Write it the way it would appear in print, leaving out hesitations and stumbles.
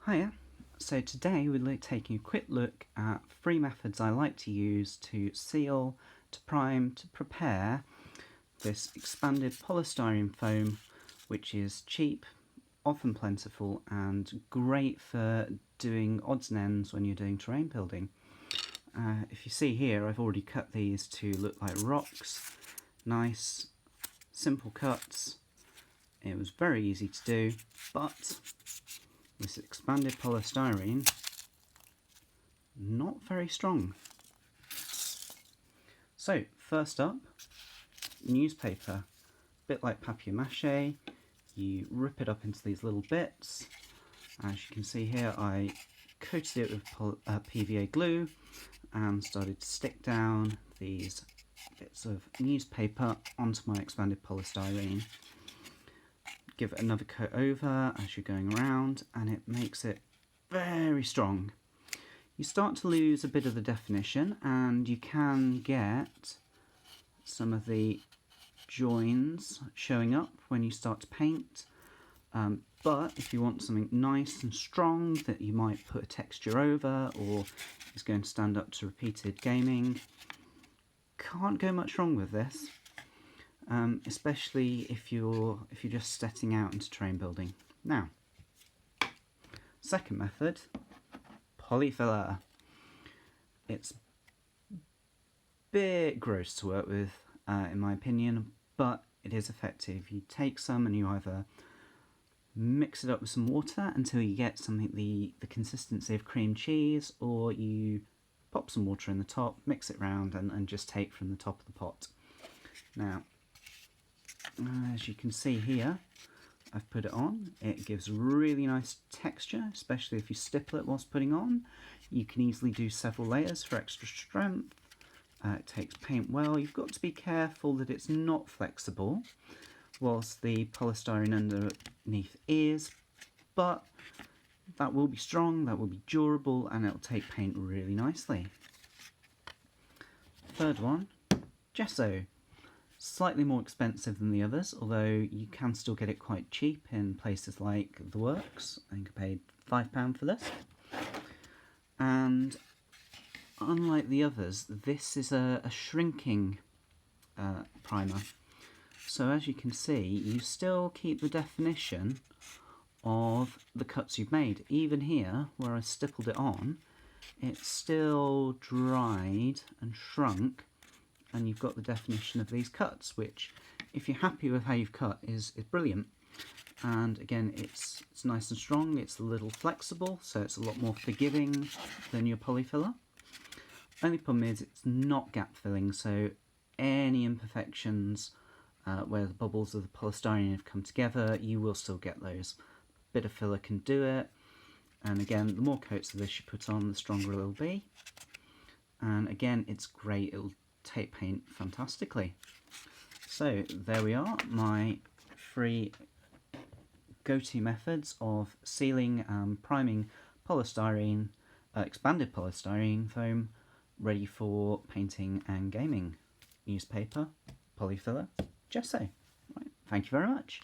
Hiya, so today we're taking a quick look at 3 methods I like to use to seal, to prime, to prepare this expanded polystyrene foam, which is cheap, often plentiful, and great for doing odds and ends when you're doing terrain building. If you see here, I've already cut these to look like rocks. Nice, simple cuts. It was very easy to do, but this expanded polystyrene, not very strong. So, first up, newspaper. A bit like papier-mâché, you rip it up into these little bits. As you can see here, I coated it with PVA glue and started to stick down these bits of newspaper onto my expanded polystyrene. Give it another coat over as you're going around, and it makes it very strong. You start to lose a bit of the definition, and you can get some of the joins showing up when you start to paint. But if you want something nice and strong that you might put a texture over, or is going to stand up to repeated gaming, can't go much wrong with this. Especially if you're just setting out into terrain building. Now, second method, polyfiller. It's a bit gross to work with, in my opinion, but it is effective. You take some and you either mix it up with some water until you get something the consistency of cream cheese, or you pop some water in the top, mix it round, and just take from the top of the pot. Now, as you can see here, I've put it on. It gives really nice texture, especially if you stipple it whilst putting on. You can easily do several layers for extra strength. It takes paint well. You've got to be careful that it's not flexible, whilst the polystyrene underneath is, but that will be strong, that will be durable, and it'll take paint really nicely. Third one, gesso. Slightly more expensive than the others, although you can still get it quite cheap in places like The Works. I think I paid £5 for this. And unlike the others, this is a shrinking primer. So as you can see, you still keep the definition of the cuts you've made. Even here, where I stippled it on, it's still dried and shrunk, and you've got the definition of these cuts, which, if you're happy with how you've cut, is brilliant. And again, it's nice and strong, it's a little flexible, so it's a lot more forgiving than your polyfiller. Only problem is it's not gap filling, so any imperfections where the bubbles of the polystyrene have come together, you will still get those. Bit of filler can do it, and again, the more coats of this you put on, the stronger it'll be. And again, it's great, it'll take paint fantastically. So there we are, my 3 go-to methods of sealing and priming polystyrene, expanded polystyrene foam, ready for painting and gaming. Newspaper, polyfiller, gesso. Right, thank you very much.